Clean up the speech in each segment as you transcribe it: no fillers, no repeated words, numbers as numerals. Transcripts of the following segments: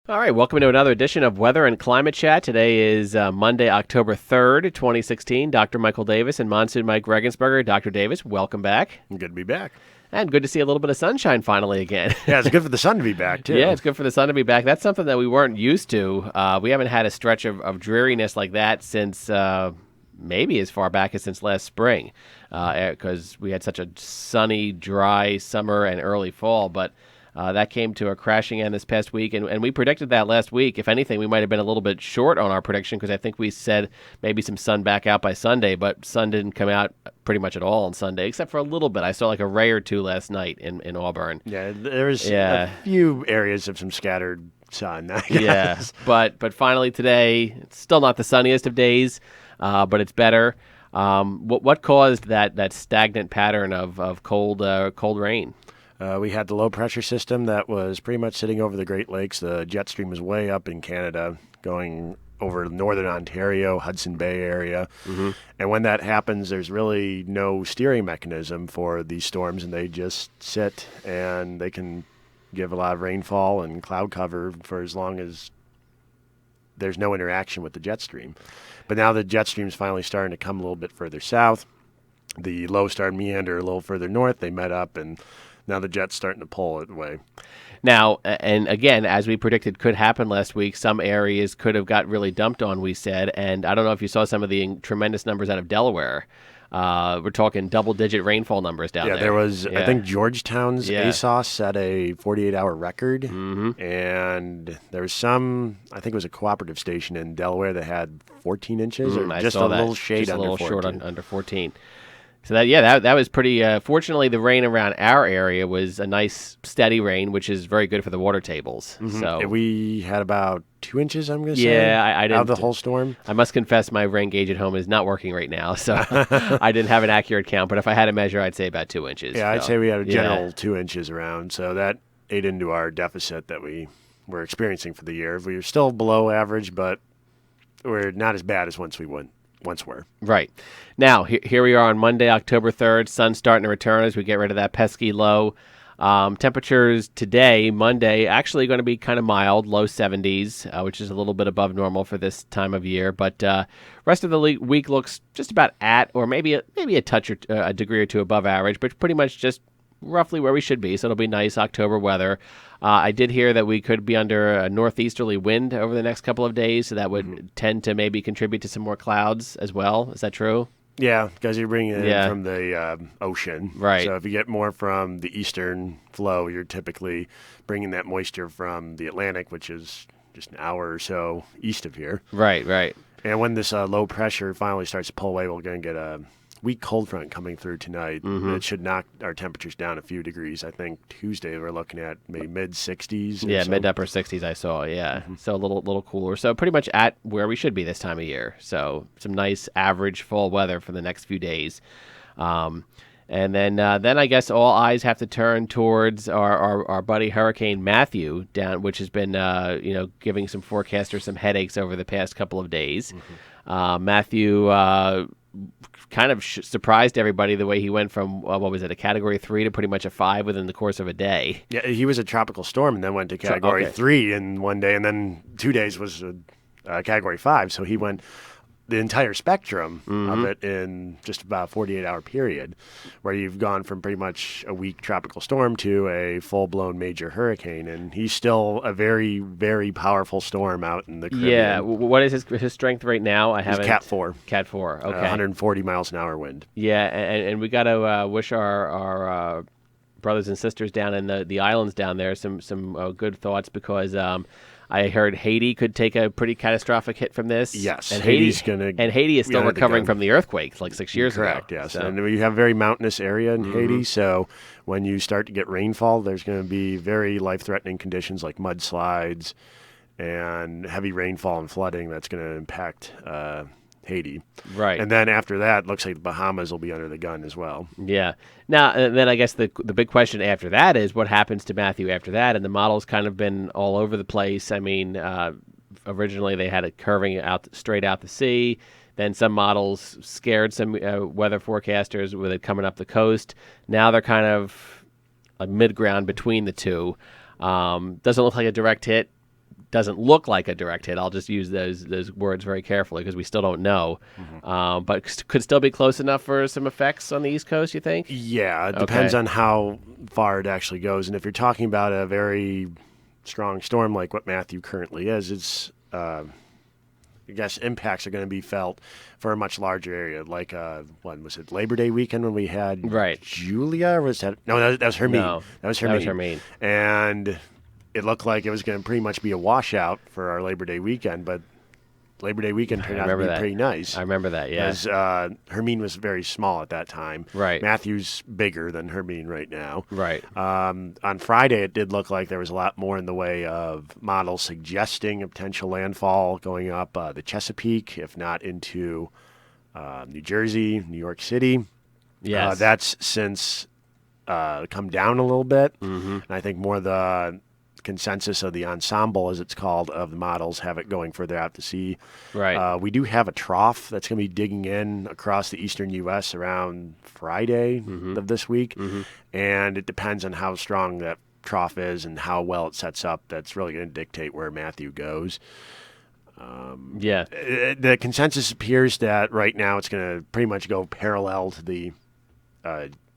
All right, welcome to another edition of Weather and Climate Chat. Today is Monday, October 3rd, 2016. Dr. Michael Davis and Monsoon Mike Regensberger. Dr. Davis, welcome back. Good to be back. And good to see a little bit of sunshine finally again. Yeah, it's good for the sun to be back, too. Yeah, it's good for the sun to be back. That's something that we weren't used to. We haven't had a stretch of dreariness like that since maybe as far back as since last spring, because we had such a sunny, dry summer and early fall. But that came to a crashing end this past week, and we predicted that last week. If anything, we might have been a little bit short on our prediction because I think we said maybe some sun back out by Sunday, but sun didn't come out pretty much at all on Sunday, except for a little bit. I saw like a ray or two last night in Auburn. Yeah, there's a few areas of some scattered sun, I guess. Yeah, but finally today, it's still not the sunniest of days, but it's better. What caused that stagnant pattern of cold rain? We had the low-pressure system that was pretty much sitting over the Great Lakes. The jet stream was way up in Canada, going over northern Ontario, Hudson Bay area. Mm-hmm. And when that happens, there's really no steering mechanism for these storms, and they just sit, and they can give a lot of rainfall and cloud cover for as long as there's no interaction with the jet stream. But now the jet stream's finally starting to come a little bit further south. The low started to meander a little further north. They met up, and now the jet's starting to pull it away. Now, and again, as we predicted could happen last week, some areas could have got really dumped on, we said. And I don't know if you saw some of the tremendous numbers out of Delaware. We're talking double-digit rainfall numbers down there. Yeah, there was, I think Georgetown's ASOS set a 48-hour record. Mm-hmm. And there was some, I think it was a cooperative station in Delaware that had 14 inches or just a little shade just under 14. A little short under 14. So that was pretty. Fortunately, the rain around our area was a nice steady rain, which is very good for the water tables. Mm-hmm. So we had about 2 inches. I'm going to say. Yeah, I didn't. Out of the whole storm. I must confess, my rain gauge at home is not working right now, so I didn't have an accurate count. But if I had to measure, I'd say about 2 inches. Yeah, I'd say we had a general 2 inches around. So that ate into our deficit that we were experiencing for the year. We were still below average, but we're not as bad as once were. Right. Now, here we are on Monday, October 3rd. Sun's starting to return as we get rid of that pesky low. Temperatures today, Monday, actually going to be kind of mild, low 70s, which is a little bit above normal for this time of year. But rest of the week looks just about at, or maybe a touch or a degree or two above average, but pretty much just roughly where we should be. So it'll be nice October weather. I did hear that we could be under a northeasterly wind over the next couple of days, so that would tend to maybe contribute to some more clouds as well. Is that true? Yeah, because you're bringing it in from the ocean. Right. So if you get more from the eastern flow, you're typically bringing that moisture from the Atlantic, which is just an hour or so east of here. Right. And when this low pressure finally starts to pull away, we're going to get a weak cold front coming through tonight. Mm-hmm. It should knock our temperatures down a few degrees. I think Tuesday we're looking at maybe mid-60s. Yeah, mid-upper 60s I saw, yeah. Mm-hmm. So a little cooler. So pretty much at where we should be this time of year. So some nice average fall weather for the next few days. And then I guess all eyes have to turn towards our buddy Hurricane Matthew down, which has been giving some forecasters some headaches over the past couple of days. Mm-hmm. Matthew kind of surprised everybody the way he went from, a Category 3 to pretty much a 5 within the course of a day. Yeah, he was a tropical storm and then went to Category 3 in one day, and then 2 days was a Category 5. So he went the entire spectrum of it in just about a 48-hour period, where you've gone from pretty much a weak tropical storm to a full-blown major hurricane, and he's still a very, very powerful storm out in the Caribbean. Yeah, what is his strength right now? He's Cat 4. Cat 4, okay. 140 miles an hour wind. Yeah, and we got to wish our brothers and sisters down in the islands down there some good thoughts, because I heard Haiti could take a pretty catastrophic hit from this. Yes, and Haiti is still recovering from the earthquake like 6 years ago. Correct, yes. So. And we have a very mountainous area in Haiti, so when you start to get rainfall, there's going to be very life-threatening conditions like mudslides and heavy rainfall and flooding that's going to impact Haiti. Right. And then after that, looks like the Bahamas will be under the gun as well. Yeah. Now, then I guess the big question after that is what happens to Matthew after that, and the model's kind of been all over the place. I mean, originally they had it curving out straight out the sea. Then some models scared some weather forecasters with it coming up the coast. Now they're kind of a mid-ground between the two. Doesn't look like a direct hit. doesn't look like a direct hit. I'll just use those words very carefully because we still don't know. But could still be close enough for some effects on the East Coast, you think? Yeah, it depends on how far it actually goes. And if you're talking about a very strong storm like what Matthew currently is, it's I guess impacts are going to be felt for a much larger area. Like, when was it, Labor Day weekend when we had Julia? Or was that no? That was Hermine. No, that was Hermine. That was Hermine. And it looked like it was going to pretty much be a washout for our Labor Day weekend, but Labor Day weekend turned out to be pretty nice. I remember that, yeah. Because Hermine was very small at that time. Right. Matthew's bigger than Hermine right now. Right. On Friday, it did look like there was a lot more in the way of models suggesting a potential landfall going up the Chesapeake, if not into New Jersey, New York City. Yes. That's since come down a little bit. Mm-hmm. And I think more the consensus of the ensemble, as it's called, of the models have it going further out to sea. Right. We do have a trough that's going to be digging in across the eastern U.S. around Friday of this week, and it depends on how strong that trough is and how well it sets up. That's really going to dictate where Matthew goes. The consensus appears that right now it's going to pretty much go parallel to the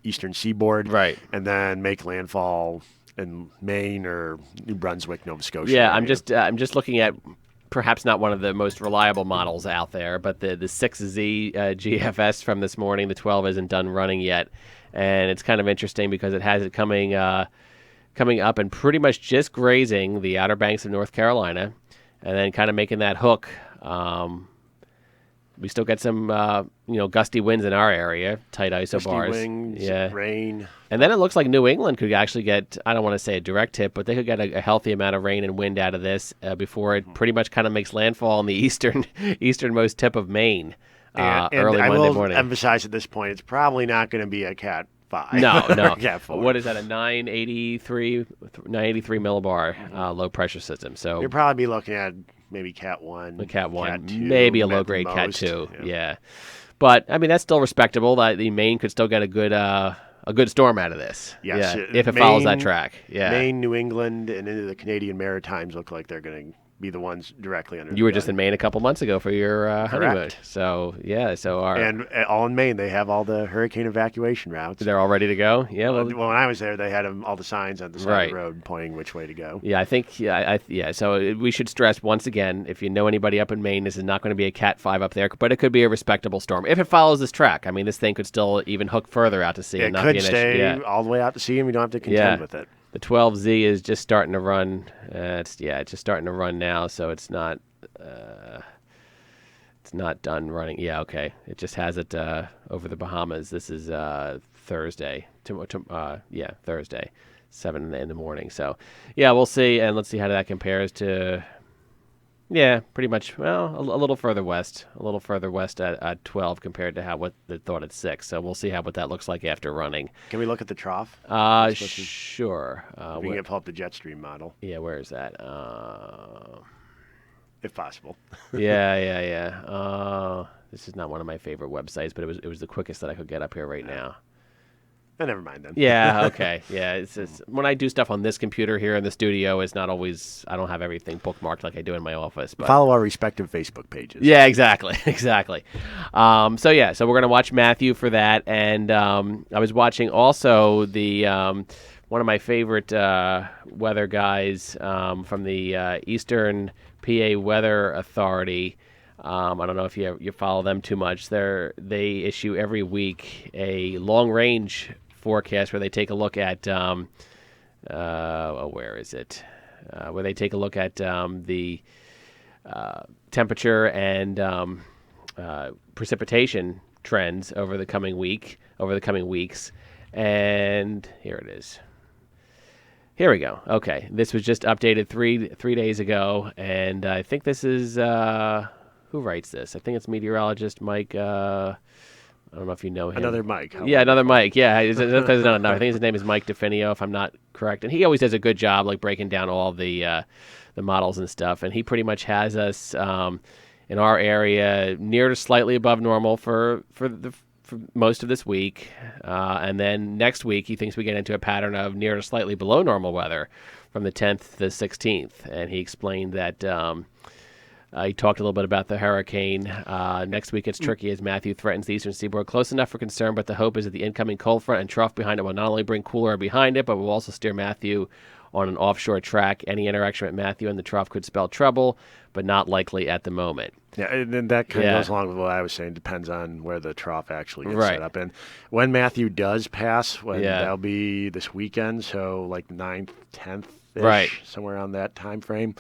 eastern seaboard, right, and then make landfall in Maine or New Brunswick, Nova Scotia. Yeah, area. I'm just looking at perhaps not one of the most reliable models out there, but the 6Z GFS from this morning. The 12 isn't done running yet, and it's kind of interesting because it has it coming up and pretty much just grazing the Outer Banks of North Carolina, and then kind of making that hook. We still get some, gusty winds in our area, tight isobars. Gusty winds, rain. And then it looks like New England could actually get, I don't want to say a direct hit, but they could get a healthy amount of rain and wind out of this before it pretty much kind of makes landfall in the easternmost tip of Maine early Monday morning. I will emphasize at this point, it's probably not going to be a Cat 5. No. Cat 4. What is that, a 983 millibar low pressure system? So you'll probably be looking at maybe Cat 1. Cat 1, Cat 2, maybe a low-grade Cat 2, yeah. But, I mean, that's still respectable. The Maine could still get a good storm out of this. Yes. Yeah, if it follows that track. Yeah. Maine, New England, and into the Canadian Maritimes look like they're going to be the ones directly under. You were just in Maine a couple months ago for your honeymoon. So, yeah. And all in Maine, they have all the hurricane evacuation routes. They're all ready to go? Yeah. Well, when I was there, they had all the signs on the side of the road pointing which way to go. Yeah, I think, so we should stress once again, if you know anybody up in Maine, this is not going to be a Cat 5 up there, but it could be a respectable storm. If it follows this track, I mean, this thing could still even hook further out to sea. It could stay all the way out to sea, and we don't have to contend with it. The 12Z is just starting to run. It's just starting to run now, so it's not done running. Yeah, okay. It just has it over the Bahamas. This is Thursday. Thursday, 7 in the morning. So, yeah, we'll see, and let's see how that compares to. Yeah, pretty much. Well, a little further west at 12 compared to what they thought at 6. So we'll see what that looks like after running. Can we look at the trough? Sure. We can pull up the Jetstream model. Yeah, where is that? If possible. Yeah. This is not one of my favorite websites, but it was the quickest that I could get up here right now. Never mind then. Yeah, okay. Yeah, it's when I do stuff on this computer here in the studio, it's not always, I don't have everything bookmarked like I do in my office. But follow our respective Facebook pages. Yeah, exactly. So we're going to watch Matthew for that. And I was watching also the one of my favorite weather guys from the Eastern PA Weather Authority. I don't know if you follow them too much. They issue every week a long-range forecast where they take a look at where is it? Where they take a look at the temperature and precipitation trends over the coming weeks. And here it is. Here we go. Okay, this was just updated three days ago, and I think this is who writes this? I think it's meteorologist Mike. I don't know if you know him. Another Mike. Another Mike. Yeah, I think his name is Mike DeFinio, if I'm not correct. And he always does a good job, like breaking down all the models and stuff. And he pretty much has us in our area near to slightly above normal for for most of this week. And then next week, he thinks we get into a pattern of near to slightly below normal weather from the 10th to the 16th. And he explained that he talked a little bit about the hurricane. Next week, it's tricky as Matthew threatens the eastern seaboard close enough for concern, but the hope is that the incoming cold front and trough behind it will not only bring cooler air behind it, but will also steer Matthew on an offshore track. Any interaction with Matthew and the trough could spell trouble, but not likely at the moment. Yeah, and then that kind of goes along with what I was saying. Depends on where the trough actually gets Right. set up. And when Matthew does pass, Yeah. that'll be this weekend, so like 9th, 10th, Right. somewhere around that time frame,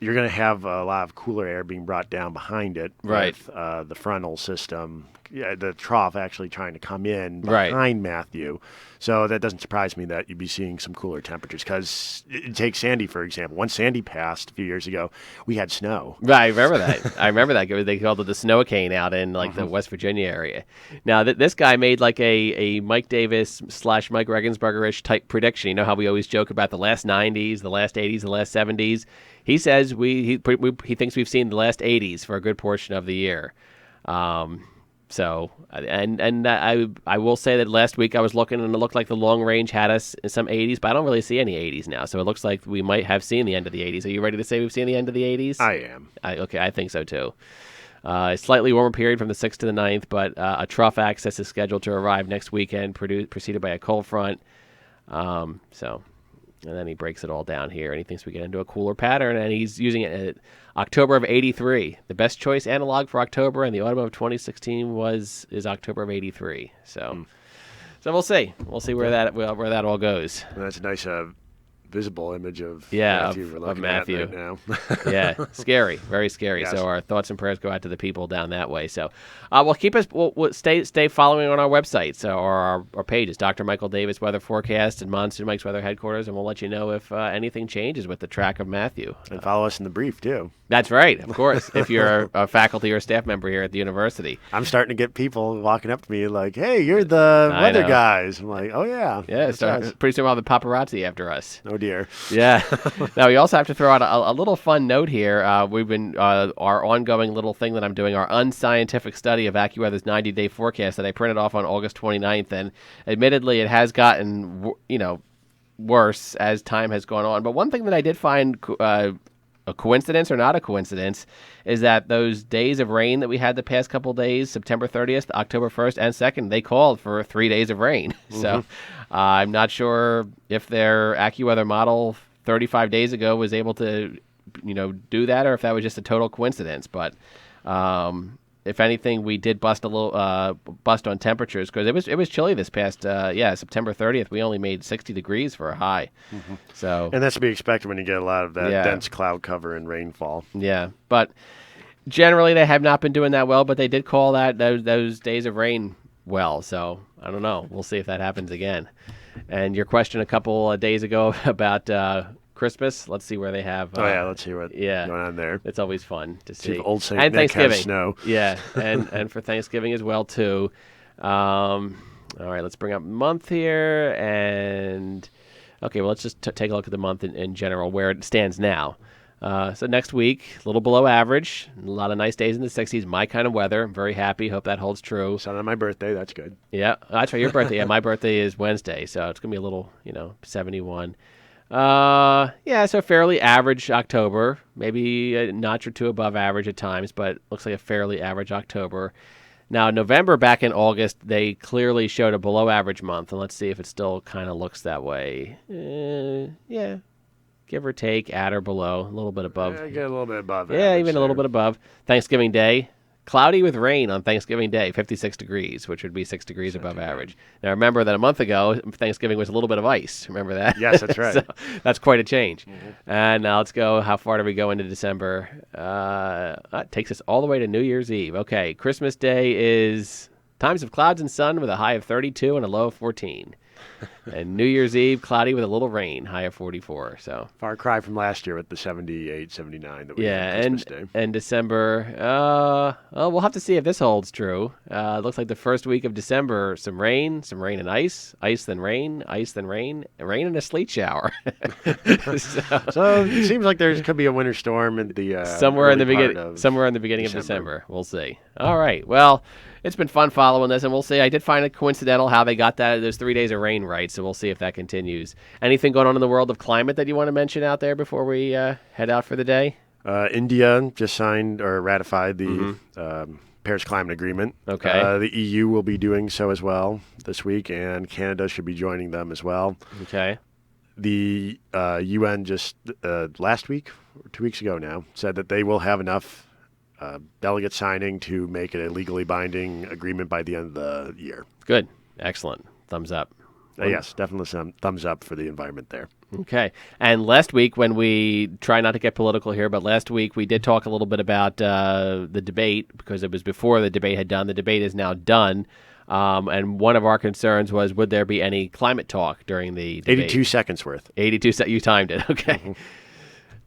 you're going to have a lot of cooler air being brought down behind it Right. with the frontal system. Yeah, the trough actually trying to come in Right. behind Matthew. So that doesn't surprise me that you'd be seeing some cooler temperatures because take Sandy, for example. When Sandy passed a few years ago, we had snow. Right, I remember that. I remember that. They called it the Snowcane out in like the West Virginia area. Now, this guy made like a Mike Davis / Mike Regensburger-ish type prediction. You know how we always joke about the last 90s, the last 80s, the last 70s? He says he thinks we've seen the last 80s for a good portion of the year. So, and I will say that last week I was looking and it looked like the long range had us in some 80s, but I don't really see any 80s now. So it looks like we might have seen the end of the 80s. Are you ready to say we've seen the end of the 80s? I am. Okay, I think so too. A slightly warmer period from the 6th to the 9th, but a trough access is scheduled to arrive next weekend, preceded by a cold front. And then he breaks it all down here, and he thinks we get into a cooler pattern, and he's using it at October of 83. The best choice analog for October in the autumn of 2016 is October of 83. So we'll see. We'll see where that all goes. And that's a nice visible image of Matthew, Matthew we're of looking Matthew. at right now. Yeah, scary, very scary. Yes. So our thoughts and prayers go out to the people down that way. So we'll stay following on our website, so our pages, Dr. Michael Davis Weather Forecast and Monsoon Mike's Weather Headquarters, and we'll let you know if anything changes with the track of Matthew. And follow us in the brief, too. That's right, of course, if you're a faculty or staff member here at the university. I'm starting to get people walking up to me like, hey, you're the I weather know. guys. I'm like, oh, yeah. Yeah, that's us. pretty soon we'll have the paparazzi after us. Oh, dear. Yeah. Now, we also have to throw out a little fun note here. We've been, our ongoing little thing that I'm doing, our unscientific study of AccuWeather's 90-day forecast that I printed off on August 29th. And admittedly, it has gotten, worse as time has gone on. But one thing that I did find a coincidence or not a coincidence is that those days of rain that we had the past couple days, September 30th, October 1st, and 2nd, they called for 3 days of rain. So I'm not sure if their AccuWeather model 35 days ago was able to, do that, or if that was just a total coincidence. But if anything, we did bust on temperatures because it was chilly this past September 30th. We only made 60 degrees for a high. So And that's to be expected when you get a lot of that Yeah. dense cloud cover and rainfall. yeah, but generally they have not been doing that well. But they did call those days of rain well. So I don't know. We'll see if that happens again. And your question a couple of days ago about Christmas. Let's see where they have. Let's see what's going on there. It's always fun to see. if Old Saint and Nick has Thanksgiving. snow. Yeah, and for Thanksgiving as well too. All right, let's bring up month here, and okay, well let's just take a look at the month in general where it stands now. So next week, a little below average, a lot of nice days in the 60s, my kind of weather. I'm very happy. Hope that holds true. It's on my birthday. That's good. Yeah, that's right. Your birthday. Yeah, my birthday is Wednesday, so it's gonna be a little, 71. So fairly average October, maybe a notch or two above average at times, but looks like a fairly average October. Now, November back in August, they clearly showed a below average month, and let's see if it still kind of looks that way. Give or take, at or below, a little bit above. Yeah, get a little bit above. Yeah, average even a little there. bit above. Thanksgiving Day, cloudy with rain on Thanksgiving Day, 56 degrees, which would be 6 degrees above average. Now, remember that a month ago, Thanksgiving was a little bit of ice. Remember that? Yes, that's right. So that's quite a change. And now let's go. How far do we go into December? That takes us all the way to New Year's Eve. Okay, Christmas Day is times of clouds and sun with a high of 32 and a low of 14. And New Year's Eve, cloudy with a little rain, high of 44. So Far cry from last year with the 78, 79 that we had on Christmas Day. and December. We'll have to see if this holds true. It looks like the first week of December, some rain and ice then rain, ice then rain, rain and a sleet shower. So it seems like there could be a winter storm in the somewhere in the early part beginning, of somewhere in the beginning of December. December. We'll see. All right. Well, it's been fun following this, and we'll see. I did find it coincidental how they got those 3 days of rain right, so we'll see if that continues. Anything going on in the world of climate that you want to mention out there before we head out for the day? India just signed or ratified the Paris Climate Agreement. Okay. The EU will be doing so as well this week, and Canada should be joining them as well. Okay. The UN just last week, or 2 weeks ago now, said that they will have enough delegate signing to make it a legally binding agreement by the end of the year. Good. Excellent. Thumbs up. Yes, definitely some thumbs up for the environment there. Okay. And last week, when we try not to get political here, but last week we did talk a little bit about the debate because it was before the debate had done. The debate is now done. And one of our concerns was, would there be any climate talk during the debate? 82 seconds worth. 82 seconds. You timed it. Okay.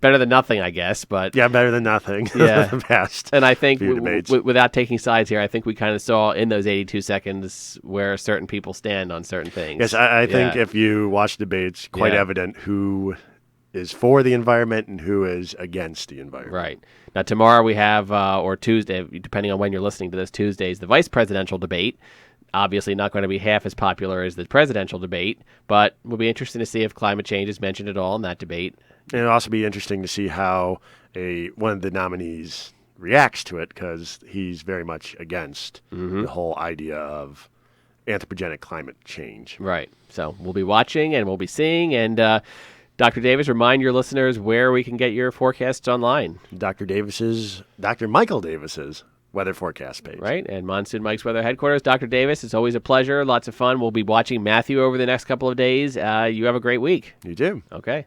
Better than nothing, I guess. But yeah, better than nothing. Yeah. The past. And I think debates. Without taking sides here, I think we kind of saw in those 82 seconds where certain people stand on certain things. Yes, I think if you watch debates, quite evident who is for the environment and who is against the environment. Right. Now, tomorrow we have, or Tuesday, depending on when you're listening to this, Tuesday is the vice presidential debate. Obviously not going to be half as popular as the presidential debate, but it will be interesting to see if climate change is mentioned at all in that debate. And it'll also be interesting to see how one of the nominees reacts to it, because he's very much against the whole idea of anthropogenic climate change. Right. So we'll be watching and we'll be seeing. And Dr. Davis, remind your listeners where we can get your forecasts online. Dr. Michael Davis's weather forecast page. Right. And Monsoon Mike's Weather Headquarters. Dr. Davis, it's always a pleasure. Lots of fun. We'll be watching Matthew over the next couple of days. You have a great week. You too. Okay.